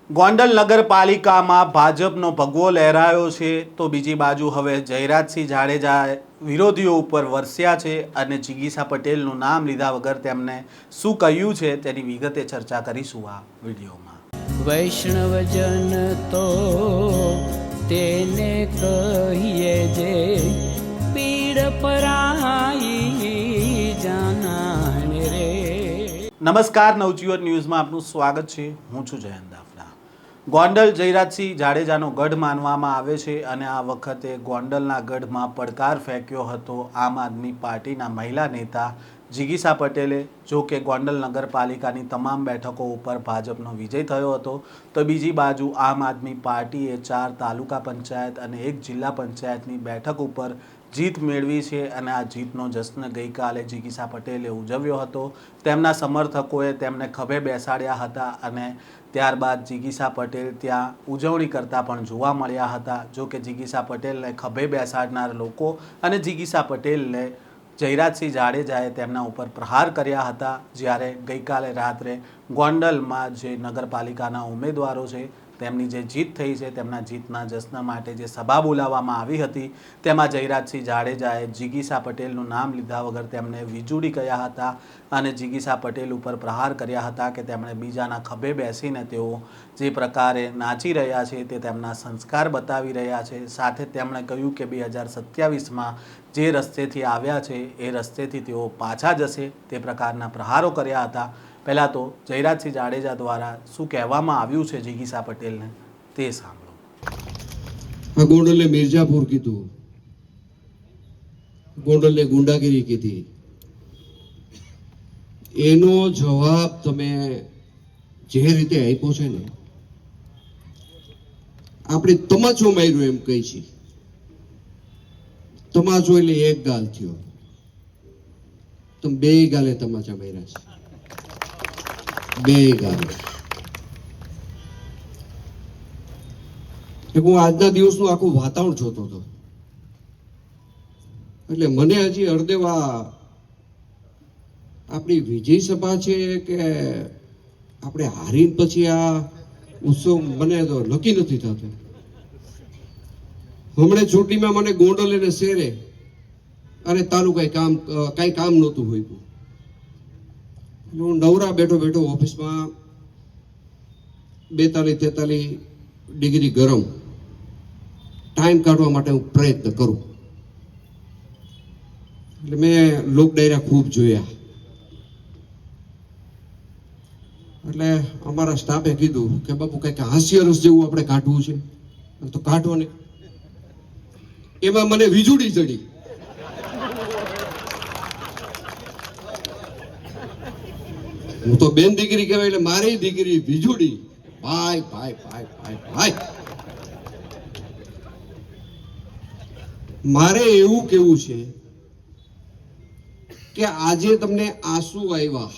ગોંડલ નગરપાલિકામાં ભાજપનો ભગવો લહેરાયો છે તો બીજી બાજુ હવે જયરાજસિંહ જાડેજા વિરોધીઓ ઉપર વરસ્યા છે અને જિગીસા પટેલનું નામ લીધા વગર તેમને શું કહ્યું છે તેની વિગતે ચર્ચા કરીશું આ વિડીયોમાં। વૈષ્ણવજન તો તેને કહીએ જે પીડ પરાઈ જાનાને રે। નમસ્કાર, નવજીવન ન્યૂઝમાં આપનું સ્વાગત છે। હું છું જયંત દાફડા। ગોંડલ જયરાજસિંહ જાડેજાનો ગઢ માનવામાં આવે છે અને આ વખતે ગોંડલના ગઢમાં પડકાર ફેંક્યો હતો આમ આદમી પાર્ટીના મહિલા નેતા જિગીસા પટેલે। જો કે ગોંડલ નગરપાલિકાની તમામ બેઠકો ઉપર ભાજપનો વિજય થયો હતો તો બીજી બાજુ આમ આદમી પાર્ટીએ 4 તાલુકા પંચાયત અને 1 જિલ્લા પંચાયતની બેઠક ઉપર જીત મેળવી છે અને આ જીતનો જશ્ન ગઈકાલે જિગીસા પટેલે ઉજવ્યો હતો। તેમના સમર્થકોએ તેમને ખભે બેસાડ્યા હતા અને ત્યારબાદ જિગીસા પટેલ ત્યાં ઉજવણી કરતા પણ જોવા મળ્યા હતા। જો કે જિગીસા પટેલને ખભે બેસાડનાર લોકો અને જિગીસા પટેલને જયરાજસિંહ જાડેજાએ તેમના ઉપર પ્રહાર કર્યા હતા। જ્યારે ગઈકાલે રાત્રે ગોંડલમાં જે નગરપાલિકાના ઉમેદવારો છે તેમની જે જીત થઈ છે તેમના જીતના જશ્ન માટે જે સભા બોલાવવામાં આવી હતી તેમાં જયરાજસિંહ જાડેજાએ જિગીસા પટેલનું નામ લીધા વગર તેમને વીજુડી કહ્યા હતા અને જિગીસા પટેલ ઉપર પ્રહાર કર્યા હતા કે તેમણે બીજાના ખભે બેસીને તેઓ જે પ્રકારે નાચી રહ્યા છે તે તેમના સંસ્કાર બતાવી રહ્યા છે। સાથે તેમણે કહ્યું કે 2027માં જે રસ્તેથી આવ્યા છે એ રસ્તેથી તેઓ પાછા જશે તે પ્રકારના પ્રહારો કર્યા હતા। પહેલાં તો જયરાજસિંહ જાડેજા દ્વારા શું કહેવામાં આવ્યું છે જિગીસા પટેલને તે સાંભળો। ગોંડલને મિર્જાપુર કીધું, ગોંડલને ગુંડાગીરી કીધી, એનો જવાબ તમે જે રીતે આપ્યો છે ને, આપણે તમાચો માર્યો એમ કહી છે। તમાચો એટલે એક ગાલ થયો, તમે 2 ગાલે તમાચા માર્યા છે, 2 ગાલે। હું આજના દિવસનું આખું વાતાવરણ જોતો હતો એટલે મને હજી અર્ધેવા આપણી વિજય સભા છે કે આપણે હારીને પછી આ ઉત્સવ મને તો નક્કી નથી થતું। હમણાં ચૂંટણીમાં મને ગોંડલ અને શહેરે અને તાલુકા કાંઈ કામ નહોતું હોય। હું નવરા બેઠો બેઠો ઓફિસમાં 42-43 ડિગ્રી ગરમ ટાઈમ કાઢવા માટે હું પ્રયત્ન કરું એટલે મેં લોક ડાયરા ખૂબ જોયા। એટલે અમારા સ્ટાફે કીધું કે બાપુ કંઈક હાસ્યરસ જેવું આપણે કાઢવું છે તો કાઢો ને। એમાં મને વીજળી ચડી। હું તો બેન દીકરી કહેવાય એટલે મારી દીકરી વીજળી। ભાઈ ભાઈ ભાઈ ભાઈ ભાઈ મારે એવું કેવું છે કે આજે તમને આંસુ આવ્યા,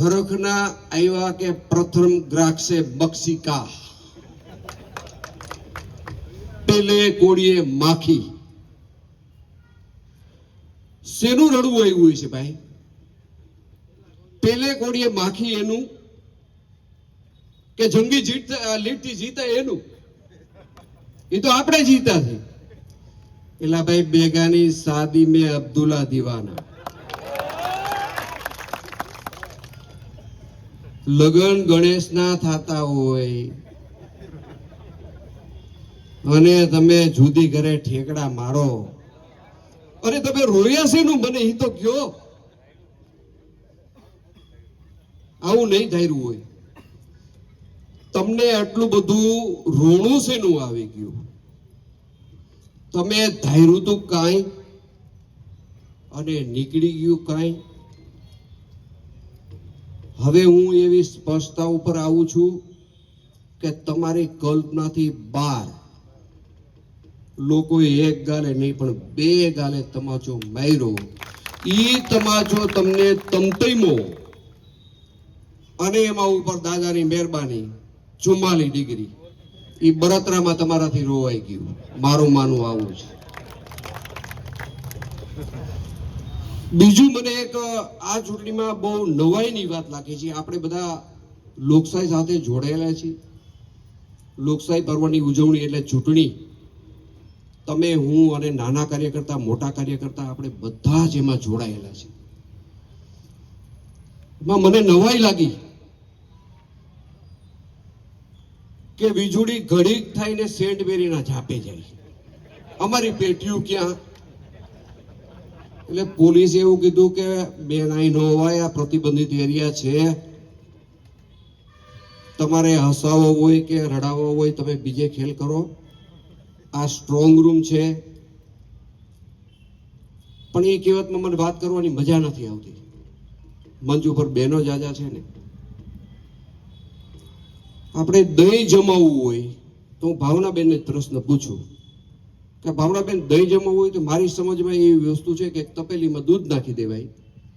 હરખના આવ્યા કે પ્રથમ દ્રાક્ષે બક્ષિકા, પેલે કોડીએ માખી। શેનું રડવું આવ્યું છે ભાઈ? પેલે કોડીએ માખી એનું કે જંગી લીટથી જીતા એનું? એ તો આપણે જીતા છે। એલા ભાઈ બેગાની શાદી में અબ્દુલ્લા દીવાના, લગન ગણેશના થતા હોય અને તમે જુદી ઘરે ઠેકડા મારો અને તમે રોયા શેનું મને એ તો કયો। આવું નહીં ધાર્યું હોય। તમને આટલું બધું રોણું શેનું આવી ગયું? તમે ધાર્યું તું કાંઈ અને નીકળી ગયું કાંઈ। હવે હું એવી સ્પષ્ટતા ઉપર આવું છું કે તમારી કલ્પનાથી બહાર લોકોએ 1 ગાલે નહીં પણ 2 ગાલે તમાચો માર્યો। ઈ તમાચો તમને તમતૈમો અને એમાં ઉપર દાદાની મહેરબાની 44 ડિગ્રી એ બળતરામાં તમારાથી રોવાઈ ગયું। મારું માનવું આવું છે। બીજું મને એક આ ચૂંટણીમાં બહુ નવાઈની વાત લાગે છે। આપણે બધા લોકશાહી સાથે જોડાયેલા છીએ. લોકશાહી પર્વની ઉજવણી એટલે ચૂંટણી. તમે, હું અને નાના કાર્યકર્તા, મોટા કાર્યકર્તા, આપણે બધા જ એમાં જોડાયેલા છે. એમાં મને નવાઈ લાગી કે વીજળી ઘડીક થઈને સેન્ટ મેરીના ઝાપે જાય, અમારી પેટીઓ ક્યાં? એટલે પોલીસે એવું કીધું કે બેન અહીં ન હોય, આ પ્રતિબંધિત એરિયા છે, તમારે હસાવો હોય કે રડાવો હોય તમે બીજે ખેલ કરો, આ સ્ટ્રોંગ રૂમ છે. પણ એ કહેવતમાં મને વાત કરવાની મજા નથી આવતી. મંચ ઉપર બહેનો જાજા છે ને, આપણે દહીં જમાવવું હોય તો હું ભાવનાબેનને જ પ્રશ્ન પૂછું કે ભાવનાબેન, દહીં જમાવવું હોય તો મારી સમજમાં એવી વસ્તુ છે કે તપેલીમાં દૂધ નાખી દેવાય.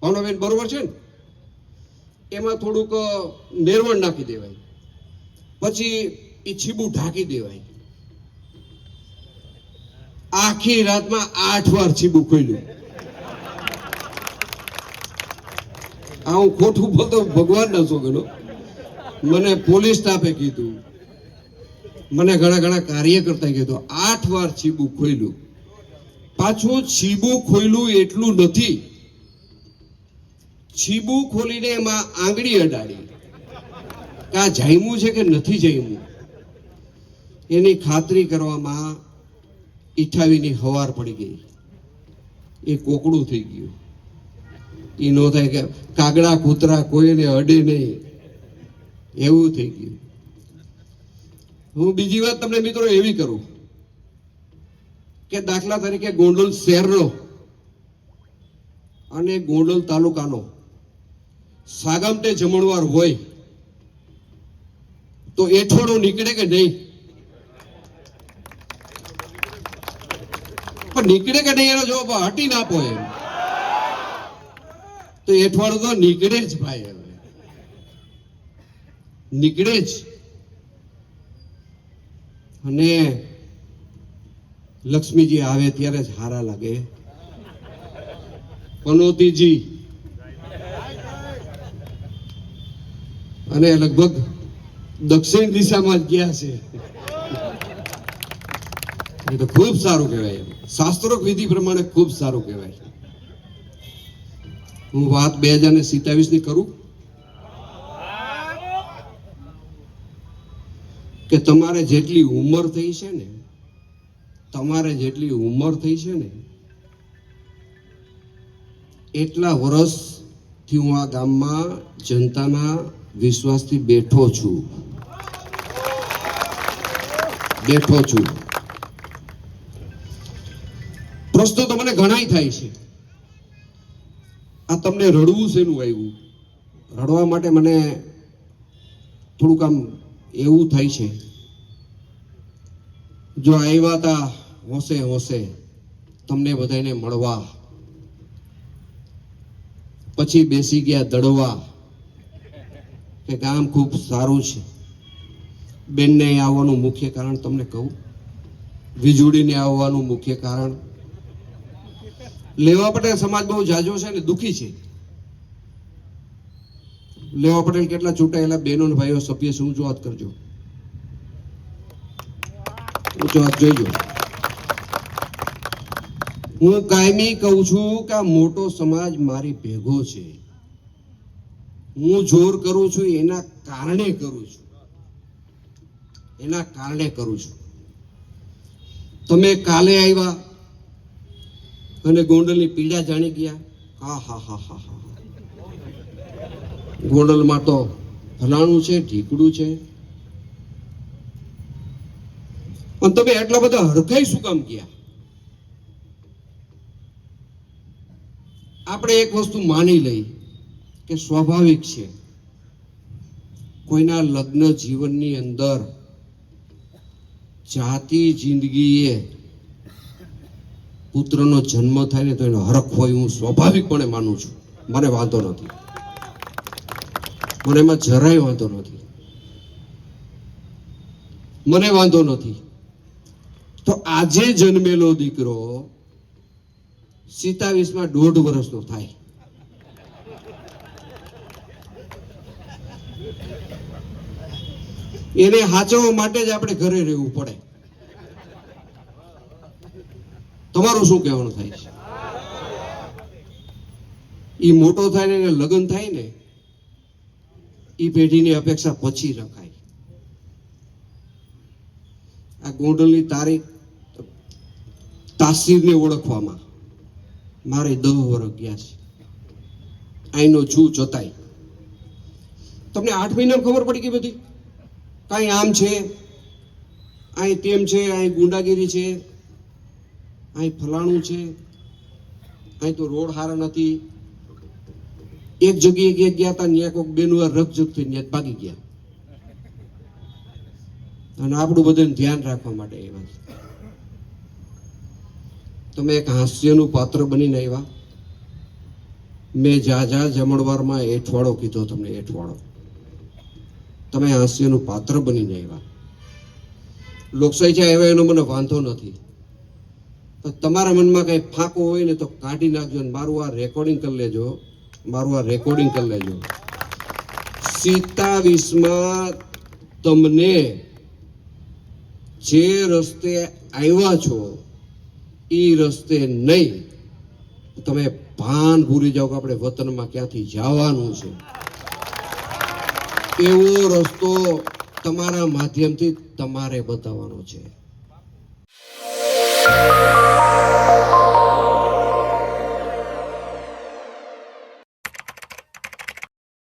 ભાવનાબેન બરોબર છે ને? એમાં થોડુંક મેરવણ નાખી દેવાય, પછી એ છીબું ઢાંકી દેવાય. આખી રાતમાં 8 વાર છીબું ખોલ્યું. આ હું ખોટું બોલતો ભગવાન ના છોકરો. મને પોલીસ સ્ટાફે કીધું, મને ઘણા કાર્યકર્તાએ કીધું, 8 વાર છીબું ખોલ્યું. પાછું છીબું ખોલ્યું એટલું નથી, છીબું ખોલીને એમાં આંગળી અડાડી કે આ જામ્યું છે કે નથી જામ્યું, એની ખાતરી કરવામાં 28ની હવાર પડી ગઈ. એ કોકડું થઈ ગયું. એ નો થાય કે કાગડા કૂતરા કોઈને અડે નહીં, એવું થઈ ગયું. હું બીજી વાત તમને મિત્રો એવી કરું કે દાખલા તરીકે ગોંડલ શહેરનો અને ગોંડલ તાલુકાનો સાગમટે જમણવાર હોય તો એઠવાડો નીકળે કે નહીં? પણ નીકળે કે નહીં એનો જવાબ હટી ના આપો એમ. તો એઠવાડો તો નીકળે જ ભાઈ, હવે નીકળે જ. અને લક્ષ્મીજી આવે ત્યારે જ હારા લાગે. પનોતીજી અને લગભગ દક્ષિણ દિશામાં જ ગયા છે. એ તો ખૂબ સારું કહેવાય. શાસ્ત્રોક્ત વિધિ પ્રમાણે ખૂબ સારું કહેવાય. હું વાત 2027ની કરું કે તમારે જેટલી ઉંમર થઈ છે ને, એટલા વર્ષથી હું આ ગામમાં જનતાના વિશ્વાસથી બેઠો છું. પ્રશ્નો તો મને ઘણાય થાય છે. આ તમને રડવું શેનું આવ્યું? રડવા માટે મને થોડુંક આમ એવું થાય છે, જો આવ્યા હતા હોશે તમને બધાને મળવા, પછી બેસી ગયા દડવા કે ગામ ખૂબ સારું છે. બેનને આવવાનું મુખ્ય કારણ તમને કહું, વીજળીને આવવાનું મુખ્ય કારણ, લેવા પટેલ સમાજ બહુ જાજો છે ને દુખી છે. લેવા પટેલ કેટલા ચૂંટાયેલા બહેનો અને ભાઈઓ સભ્ય છે, ઊંચો હાથ કરજો, ઊંચો હાથ જોઈજો. હું કાયમી કહું છું કે આ મોટો સમાજ મારી ભેગો છે. હું જોર કરું છું એના કારણે કરું છું. તમે કાલે આવ્યા અને ગોંડલની પીડા જાણી ગયા. હા, ગોંડલમાં તો ફલાણું છે, ઢીકડું છે. પણ તમે એટલા બધા હરખાઈ શું કામ ગયા? આપણે એક વસ્તુ માની લઈ કે સ્વાભાવિક છે, કોઈના લગ્ન જીવનની અંદર જાતિ જિંદગીએ પુત્રનો જન્મ થાય ને તો એનો હરખ હોય, હું સ્વાભાવિકપણે માનું છું. મને વાંધો નથી, મને એમાં જરાય વાંધો નથી. તો આજે જન્મેલો દીકરો 27માં 1.5 વર્ષનો થાય. એને સાચવવા માટે જ આપણે ઘરે રહેવું પડે. તમારું શું કહેવાનું થાય છે? ઈ મોટો થાય ને એને લગ્ન થાય ને ઈ પેઢીની અપેક્ષા પછી રખાય. આ ગોંડલની તારીખ તાસીરને ઓળખવામાં મારે 10 વર્ષ ગયા છે. આઈનો છું છતાંય તમને 8 મહિનામાં ખબર પડી ગઈ બધી. કાંઈ આમ છે, અહીં તેમ છે, અહીં ગુંડાગીરી છે, અહીં ફલાણું છે, અહીં તો રોડ સારા નથી. એક જગ્યાએ ગયા હતા ત્યાં કોઈક બેનું રકજક થઈ ત્યાં ભાગી ગયા. અને આપણું બધાને ધ્યાન રાખવા માટે આવ્યા છે. તમે એક હાસ્યનું પાત્ર બનીને આવ્યા. મેં જા જમણવારમાં એઠવાડો કીધો તમને, એઠવાડો. તમે હાસ્યનું પાત્ર બનીને આવ્યા. લોકશાહી છે આવ્યા એનો મને વાંધો નથી, પણ તમારા મનમાં કઈ ફાંકો હોય ને તો કાઢી નાખજો. મારું આ રેકોર્ડિંગ કરી લેજો, મારું આ રેકોર્ડિંગ કરી લેજો. 27માં તમને જે રસ્તે આવ્યા છો એ રસ્તે નહીં. તમે ભાન ભૂલી જાઓ કે આપણે વતનમાં ક્યાંથી જવાનું છે. એવો રસ્તો તમારા માધ્યમથી તમારે બતાવવાનો છે.